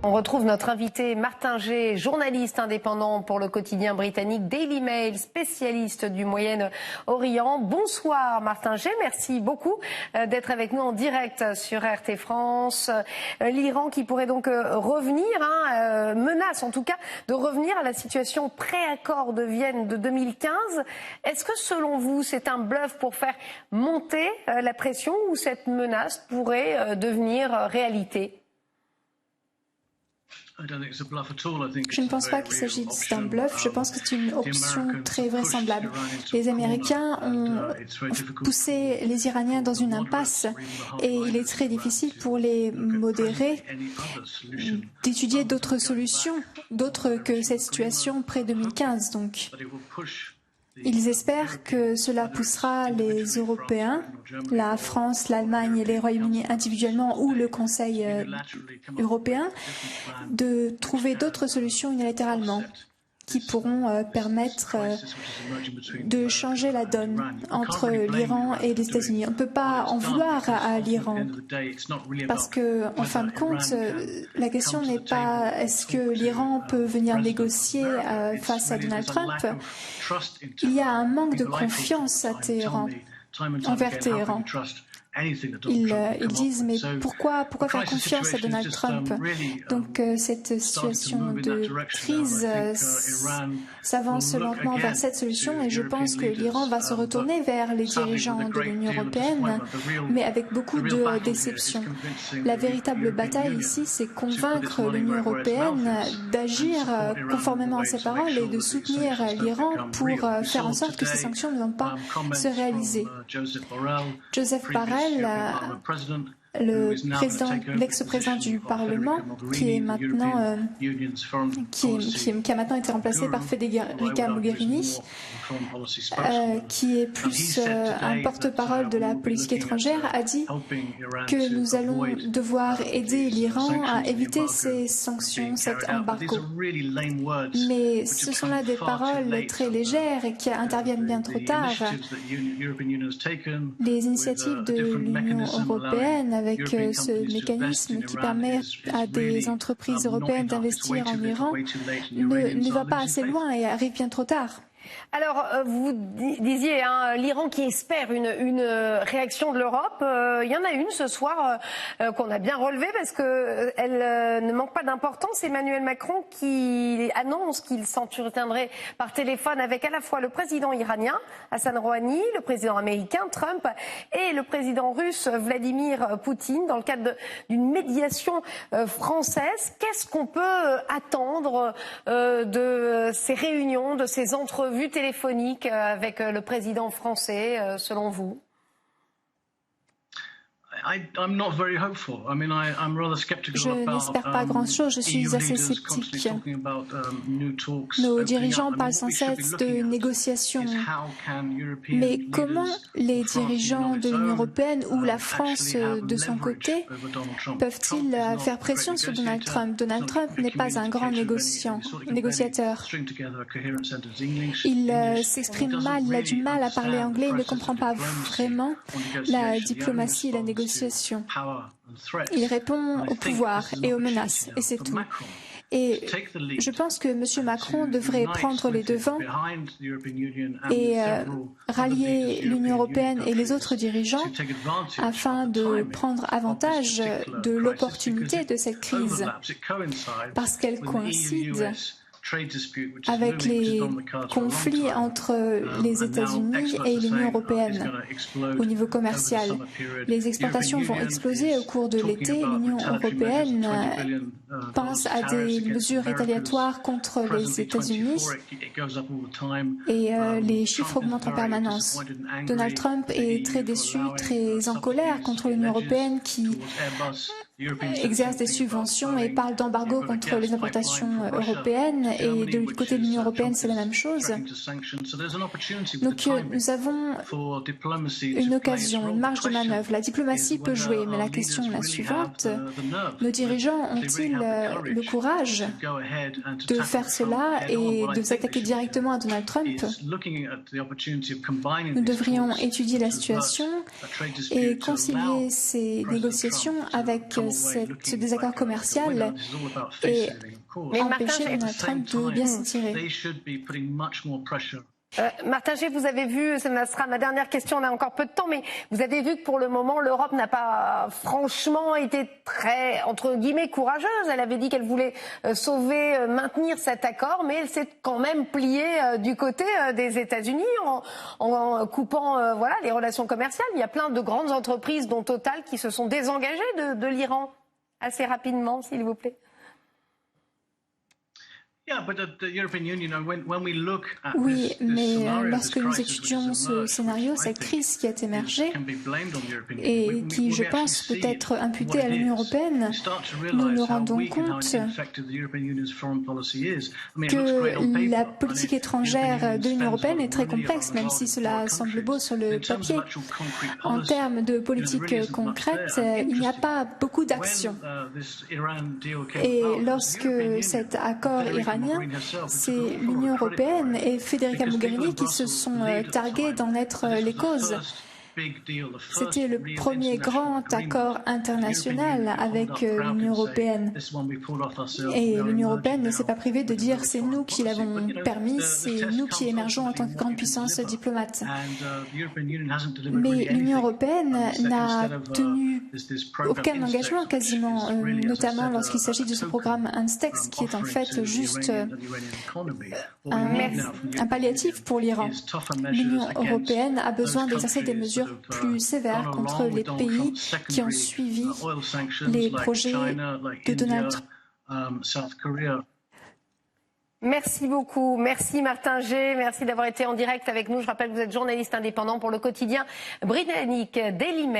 On retrouve notre invité Martin Gay, journaliste indépendant pour le quotidien britannique Daily Mail, spécialiste du Moyen-Orient. Bonsoir Martin Gay, merci beaucoup d'être avec nous en direct sur RT France. L'Iran qui pourrait donc revenir, menace en tout cas de revenir à la situation pré-accord de Vienne de 2015. Est-ce que selon vous c'est un bluff pour faire monter la pression ou cette menace pourrait devenir réalité ? Je ne pense pas qu'il s'agisse d'un bluff, je pense que c'est une option très vraisemblable. Les Américains ont poussé les Iraniens dans une impasse et il est très difficile pour les modérés d'étudier d'autres solutions, d'autres que cette situation pré-2015. Donc, ils espèrent que cela poussera les Européens, la France, l'Allemagne et les Royaumes-Unis individuellement ou le Conseil européen, de trouver d'autres solutions unilatéralement qui pourront permettre de changer la donne entre l'Iran et les États-Unis. On ne peut pas en vouloir à l'Iran parce que, en fin de compte, la question n'est pas est-ce que l'Iran peut venir négocier face à Donald Trump. Il y a un manque de confiance à Téhéran, envers Téhéran. Ils disent mais pourquoi faire confiance à Donald Trump? Donc cette situation de crise s'avance lentement vers cette solution et je pense que l'Iran va se retourner vers les dirigeants de l'Union européenne, mais avec beaucoup de déception. La véritable bataille ici, c'est convaincre l'Union européenne d'agir conformément à ses paroles et de soutenir l'Iran pour faire en sorte que ces sanctions ne vont pas se réaliser. Joseph Borrell, l'ex-président du Parlement, qui a maintenant été remplacé par Federica Mogherini, qui est plus un porte-parole de la politique étrangère, a dit que nous allons devoir aider l'Iran à éviter ces sanctions, cet embargo. Mais ce sont là des paroles très légères et qui interviennent bien trop tard. Les initiatives de l'Union européenne avec ce mécanisme qui permet à des entreprises européennes d'investir en Iran ne va pas assez loin et arrive bien trop tard. Alors, vous disiez, l'Iran qui espère une réaction de l'Europe. Il y en a une ce soir qu'on a bien relevée parce que elle ne manque pas d'importance. Emmanuel Macron qui annonce qu'il s'entretiendrait par téléphone avec à la fois le président iranien, Hassan Rouhani, le président américain, Trump, et le président russe, Vladimir Poutine, dans le cadre d'une médiation française. Qu'est-ce qu'on peut attendre de ces réunions, de ces entrevues téléphonique avec le président français, selon vous? Je n'espère pas grand-chose, je suis assez sceptique. Nos dirigeants parlent sans cesse de négociations. Mais comment les dirigeants de l'Union européenne ou la France de son côté peuvent-ils faire pression sur Donald Trump? Donald Trump n'est pas un grand négociateur. Il s'exprime mal, il a du mal à parler anglais, il ne comprend pas vraiment la diplomatie et la négociation. Il répond au pouvoir et aux menaces, et c'est tout. Et je pense que M. Macron devrait prendre les devants et rallier l'Union européenne et les autres dirigeants afin de prendre avantage de l'opportunité de cette crise, parce qu'elle coïncide avec les conflits entre les États-Unis et l'Union européenne au niveau commercial. Les exportations vont exploser au cours de l'été. L'Union européenne pense à des mesures rétaliatoires contre les États-Unis et les chiffres augmentent en permanence. Donald Trump est très déçu, très en colère contre l'Union européenne qui exerce des subventions et parle d'embargo contre les importations européennes et du côté de l'Union européenne, c'est la même chose. Donc nous avons une occasion, une marge de manœuvre. La diplomatie peut jouer, mais la question est la suivante. Nos dirigeants ont-ils le courage de faire cela et de s'attaquer directement à Donald Trump? Nous devrions étudier la situation et concilier ces négociations avec ce désaccord commercial et empêcher Donald Trump de bien s'en tirer. Martin G, vous avez vu, ça sera ma dernière question, on a encore peu de temps, mais vous avez vu que pour le moment, l'Europe n'a pas franchement été très, entre guillemets, courageuse. Elle avait dit qu'elle voulait sauver, maintenir cet accord, mais elle s'est quand même pliée du côté des États-Unis en coupant voilà, les relations commerciales. Il y a plein de grandes entreprises, dont Total, qui se sont désengagées de l'Iran. Assez rapidement, s'il vous plaît. Oui, mais lorsque nous étudions ce scénario, cette crise qui a émergé et qui, je pense, peut être imputée à l'Union européenne, nous nous rendons compte que la politique étrangère de l'Union européenne est très complexe, même si cela semble beau sur le papier. En termes de politique concrète, il n'y a pas beaucoup d'action. Et lorsque cet accord iranien, c'est l'Union européenne et Federica Mogherini qui se sont targués d'en être les causes. C'était le premier grand accord international avec l'Union européenne. Et l'Union européenne ne s'est pas privée de dire c'est nous qui l'avons permis, c'est nous qui émergeons en tant que grande puissance diplomate. Mais l'Union européenne n'a tenu aucun engagement quasiment, notamment lorsqu'il s'agit de ce programme Instex qui est en fait juste un palliatif pour l'Iran. L'Union européenne a besoin d'exercer des mesures plus sévères contre les pays qui ont suivi les projets de Donald Trump. Merci beaucoup. Merci Martin G. Merci d'avoir été en direct avec nous. Je rappelle que vous êtes journaliste indépendant pour le quotidien britannique Daily Mail.